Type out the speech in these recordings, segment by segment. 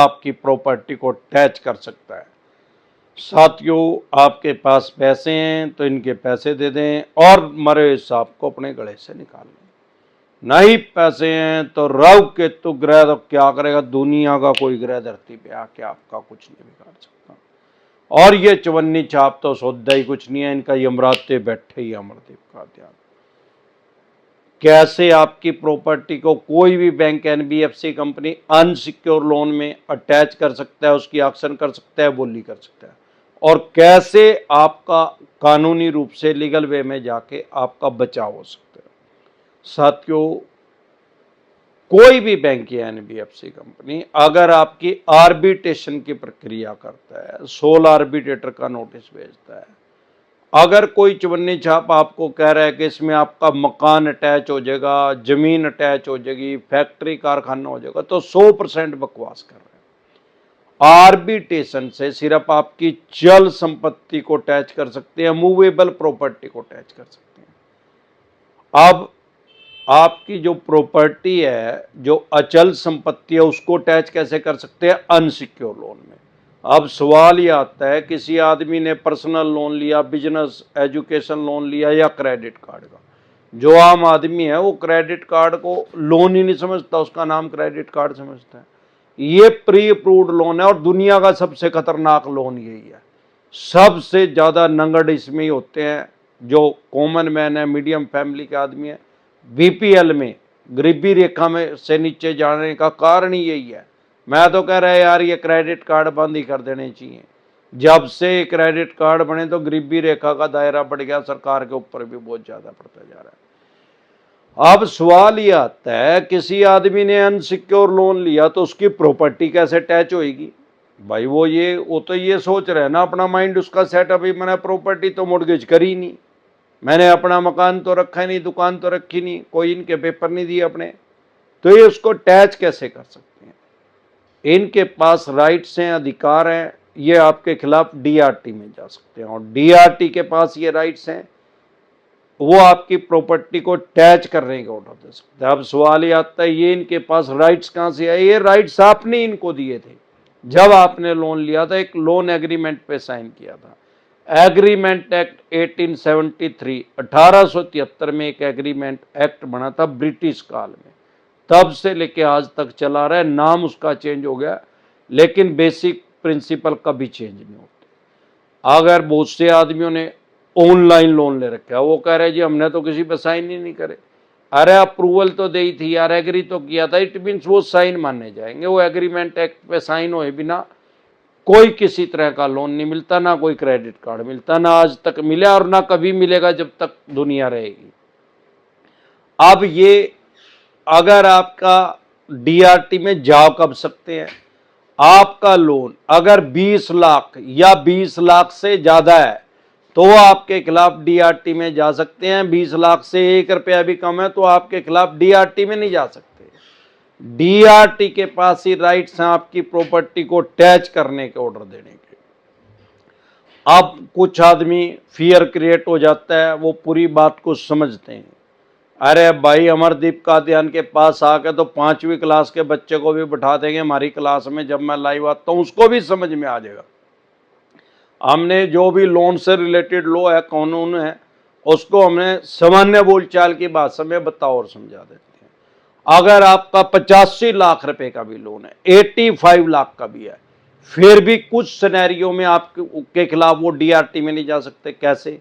आपकी प्रॉपर्टी को टैच कर सकता है। साथियों, आपके पास पैसे हैं तो इनके पैसे दे दें और मरे हुए सांप को अपने गले से निकाल लें। नहीं पैसे हैं तो राहु केतु ग्रह तो क्या करेगा, दुनिया का कोई ग्रह धरती पे आके आपका कुछ नहीं बिगाड़ सकता। और ये चवन्नी छाप तो सौदा ही कुछ नहीं है, इनका यमराज पे बैठे ही अमरदीप का ध्यान। कैसे आपकी प्रॉपर्टी को कोई भी bank, NBFC company unsecure loan में अटैच कर सकता है, उसकी ऑक्शन कर सकता है, बोली कर सकता है, और कैसे आपका कानूनी रूप से लीगल वे में जाके आपका बचाव हो सकता है। साथियों, कोई भी बैंक या एनबीएफसी कंपनी अगर आपकी आर्बिट्रेशन की प्रक्रिया करता है, सोल आर्बिट्रेटर का नोटिस भेजता है, अगर कोई चवन्नी छाप आपको कह रहा है कि इसमें आपका मकान अटैच हो जाएगा, जमीन अटैच हो जाएगी, फैक्ट्री कारखाना हो जाएगा, तो 100% बकवास कर रहे हैं। आर्बिट्रेशन से सिर्फ आपकी चल संपत्ति को अटैच कर सकते हैं, मूवेबल प्रॉपर्टी को अटैच कर सकते हैं। अब आपकी जो प्रॉपर्टी है, जो अचल संपत्ति है, उसको अटैच कैसे कर सकते हैं, अनसिक्योर लोन में। अब सवाल ये आता है, किसी आदमी ने पर्सनल लोन लिया, बिजनेस एजुकेशन लोन लिया या क्रेडिट कार्ड का, जो आम आदमी है वो क्रेडिट कार्ड को लोन ही नहीं समझता, उसका नाम क्रेडिट कार्ड समझता है। ये प्री अप्रूव्ड लोन है और दुनिया का सबसे खतरनाक लोन यही है। सबसे ज्यादा नंगड़ इसमें ही होते हैं जो कॉमन मैन है, मीडियम फैमिली के आदमी है। बीपीएल में, गरीबी रेखा में से नीचे जाने का कारण ही यही है। मैं तो कह रहा है यार, ये क्रेडिट कार्ड बंद ही कर देने चाहिए। जब से क्रेडिट कार्ड बने तो गरीबी रेखा का दायरा बढ़ गया, सरकार के ऊपर भी बहुत ज्यादा पड़ता जा रहा है। अब सवाल ये आता है, किसी आदमी ने अनसिक्योर लोन लिया तो उसकी प्रॉपर्टी कैसे अटैच होगी? भाई वो तो ये सोच रहे हैं ना, अपना माइंड उसका सेटअप ही, मैंने प्रॉपर्टी तो मोर्गेज करी नहीं, मैंने अपना मकान तो रखा नहीं, दुकान तो रखी नहीं, कोई इनके पेपर नहीं दिए अपने, तो ये उसको अटैच कैसे कर सकते हैं? इनके पास राइट्स हैं, अधिकार हैं, ये आपके खिलाफ डीआरटी में जा सकते हैं, और डीआरटी के पास ये राइट्स हैं, वो आपकी प्रॉपर्टी को अटैच करने का ऑर्डर दे सकते हैं। अब सवाल ये आता है, ये इनके पास राइट्स कहां से आए? ये राइट्स आपने इनको दिए थे जब आपने लोन लिया था, एक लोन एग्रीमेंट पे साइन किया था। एग्रीमेंट एक्ट 1873 1873 में एक एग्रीमेंट एक्ट बना था ब्रिटिश काल में, तब से लेके आज तक चला रहा है। नाम उसका चेंज हो गया, लेकिन बेसिक प्रिंसिपल कभी चेंज नहीं होते। अगर बहुत से आदमियों ने ऑनलाइन लोन ले रखा है, वो कह रहे जी हमने तो किसी पे साइन ही नहीं करे। अरे अप्रूवल तो दी थी यार, एग्री तो किया था, इट मीन्स वो साइन माने जाएंगे। वो एग्रीमेंट एक्ट पे साइन हुए बिना कोई किसी तरह का लोन नहीं मिलता, ना कोई क्रेडिट कार्ड मिलता, ना आज तक मिला और ना कभी मिलेगा जब तक दुनिया रहेगी। अब ये अगर आपका डीआरटी में जा कब सकते हैं? आपका लोन अगर 20 लाख या 20 लाख से ज्यादा है तो आपके खिलाफ डीआरटी में जा सकते हैं। 20 लाख से 1 रुपया भी कम है तो आपके खिलाफ डीआरटी में नहीं जा सकते। डीआरटी के पास ही राइट्स हैं आपकी प्रॉपर्टी को अटैच करने के, ऑर्डर देने के। अब कुछ आदमी फियर क्रिएट हो जाता है, वो पूरी बात को समझते हैं। अरे भाई, अमरदीप का ध्यान के पास आके तो 5वीं क्लास के बच्चे को भी बैठा देंगे हमारी क्लास में, जब मैं लाइव आता हूं उसको भी समझ में आ जाएगा। हमने जो भी लोन से रिलेटेड लॉ है, कानून है, उसको हमने सामान्य बोलचाल की भाषा में बता और समझा देते हैं। अगर आपका 85 लाख रुपए का भी लोन है, 85 लाख का भी है, फिर भी कुछ सिनेरियो में आपके खिलाफ वो डीआरटी में नहीं जा सकते। कैसे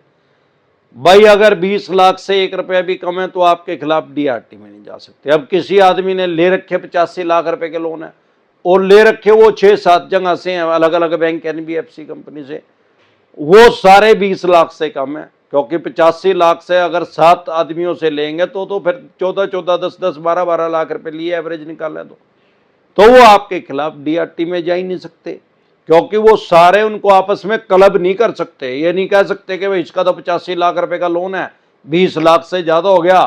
भाई? अगर 20 लाख से 1 रुपया भी कम है तो आपके खिलाफ डीआरटी में नहीं जा सकते। अब किसी आदमी ने ले रखे 85 लाख रुपए के लोन है और ले रखे वो 6-7 जगह से हैं, अलग अलग बैंक, एनबीएफसी कंपनी से, वो सारे 20 लाख से कम है, क्योंकि 85 लाख से अगर 7 आदमियों से लेंगे तो फिर 14-14, 10-10, 12-12 लाख रुपए लिए एवरेज निकालें तो वो आपके खिलाफ डीआरटी में जा ही नहीं सकते, क्योंकि वो सारे उनको आपस में क्लब नहीं कर सकते। ये नहीं कह सकते कि भाई इसका तो 85 लाख रुपए का लोन है, 20 लाख से ज्यादा हो गया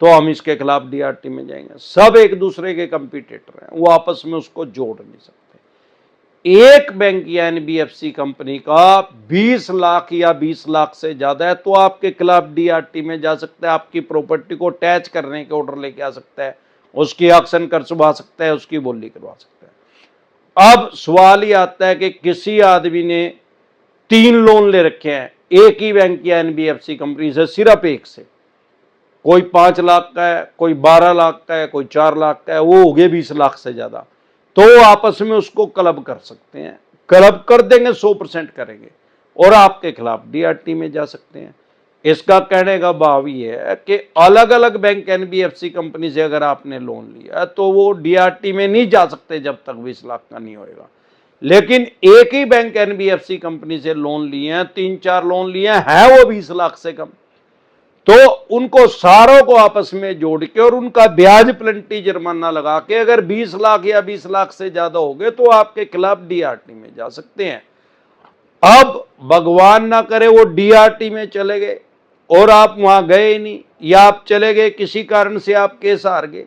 तो हम इसके खिलाफ डीआरटी में जाएंगे। सब एक दूसरे के कंपटीटर हैं, वो आपस में उसको जोड़ नहीं सकते। एक बैंक या एनबीएफसी कंपनी का 20 लाख या 20 लाख से ज्यादा है तो आपके खिलाफ डीआरटी में जा सकता है, आपकी प्रॉपर्टी को अटैच करने के ऑर्डर लेके आ सकता है, उसकी ऑक्शन करवा सकता है, उसकी बोली करवा सकता है। अब सवाल ही आता है कि किसी आदमी ने 3 लोन ले रखे हैं एक ही बैंक या एनबीएफसी कंपनी से, सिर्फ एक से, कोई 5 लाख का है, कोई 12 लाख का है, कोई 4 लाख का है, वो हो गए 20 लाख से ज्यादा, तो आपस में उसको क्लब कर सकते हैं, क्लब कर देंगे, 100% करेंगे और आपके खिलाफ डीआरटी में जा सकते हैं। इसका कहने का भाव ये है कि अलग अलग बैंक एनबीएफसी कंपनी से अगर आपने लोन लिया तो वो डीआरटी में नहीं जा सकते जब तक 20 लाख का नहीं होएगा। लेकिन एक ही बैंक एनबीएफसी कंपनी से लोन लिए हैं, 3-4 लोन लिए हैं वो 20 लाख से कम, तो उनको सारों को आपस में जोड़ के और उनका ब्याज प्लेंटी जुर्माना लगा के अगर 20 लाख या 20 लाख से ज्यादा हो गए तो आपके खिलाफ डीआरटी में जा सकते हैं। अब भगवान ना करे वो डीआरटी में चले गए और आप वहां गए ही नहीं, या आप चले गए किसी कारण से आप केस हार गए,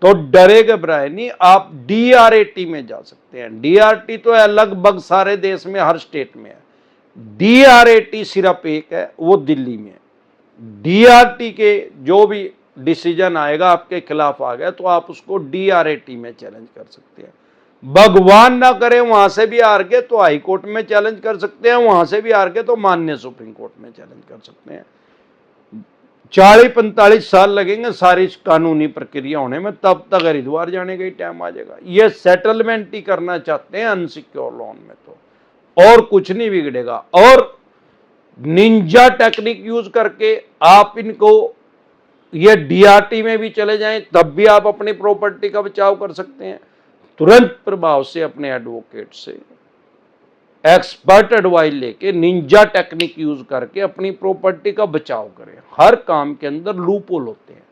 तो डरे घबराए नहीं, आप डीआरएटी में जा सकते हैं। डीआरटी तो है लगभग सारे देश में, हर स्टेट में है। डीआरएटी सिर्फ एक है, वो दिल्ली में है। डीआरटी के जो भी डिसीजन आएगा आपके खिलाफ आ गया तो आप उसको डीआरएटी में चैलेंज कर सकते हैं। भगवान ना करे वहां से भी हार गए तो हाई कोर्ट में चैलेंज कर सकते हैं, वहां से भी हार गए तो माननीय सुप्रीम कोर्ट में चैलेंज कर सकते हैं। 40-45 साल लगेंगे सारी कानूनी प्रक्रिया होने में, तब तक हरिद्वार जाने का ही टाइम आ जाएगा। ये सेटलमेंट ही करना चाहते हैं अनसिक्योर लोन में, तो और कुछ नहीं बिगड़ेगा। और निंजा टेक्निक यूज करके आप इनको, ये डीआरटी में भी चले जाएं तब भी आप अपनी प्रॉपर्टी का बचाव कर सकते हैं। तुरंत प्रभाव से अपने एडवोकेट से एक्सपर्ट एडवाइस लेके निंजा टेक्निक यूज करके अपनी प्रॉपर्टी का बचाव करें। हर काम के अंदर लूप होल होते हैं,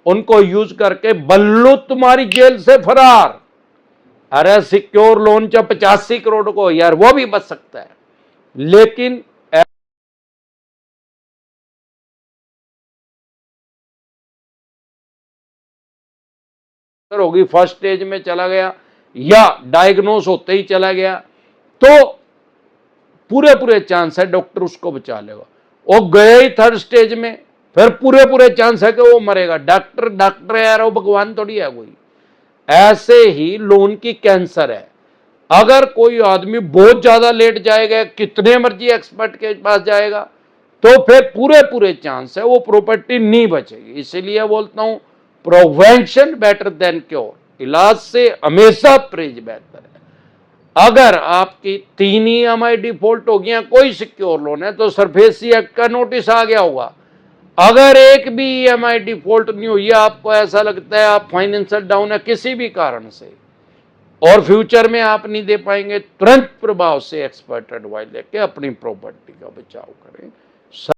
उनको यूज करके बल्लू तुम्हारी जेल से फरार। अरे सिक्योर लोन चा 85 करोड़ को यार वो भी बच सकता है, लेकिन होगी फर्स्ट स्टेज में चला गया या डायग्नोस होते ही चला गया तो पूरे पूरे चांस है डॉक्टर उसको बचा लेगा। वो गए ही थर्ड स्टेज में, फिर पूरे पूरे चांस है कि वो मरेगा। डॉक्टर डॉक्टर यार, वो भगवान थोड़ी है कोई। ऐसे ही लोन की कैंसर है, अगर कोई आदमी बहुत ज्यादा लेट जाएगा, कितने मर्जी एक्सपर्ट के पास जाएगा, तो फिर पूरे पूरे चांस है वो प्रॉपर्टी नहीं बचेगी। इसीलिए बोलता हूं प्रिवेंशन बेटर देन क्योर, इलाज से हमेशा परहेज बेहतर है। अगर आपकी 3 EMI डिफॉल्ट हो गया, कोई सिक्योर लोन है तो सरफेसी एक्ट का नोटिस आ गया होगा। अगर एक भी EMI डिफॉल्ट नहीं हुई, आपको ऐसा लगता है आप फाइनेंशियल डाउन है किसी भी कारण से और फ्यूचर में आप नहीं दे पाएंगे, तुरंत प्रभाव से एक्सपर्ट एडवाइस लेके अपनी प्रॉपर्टी का बचाव करें।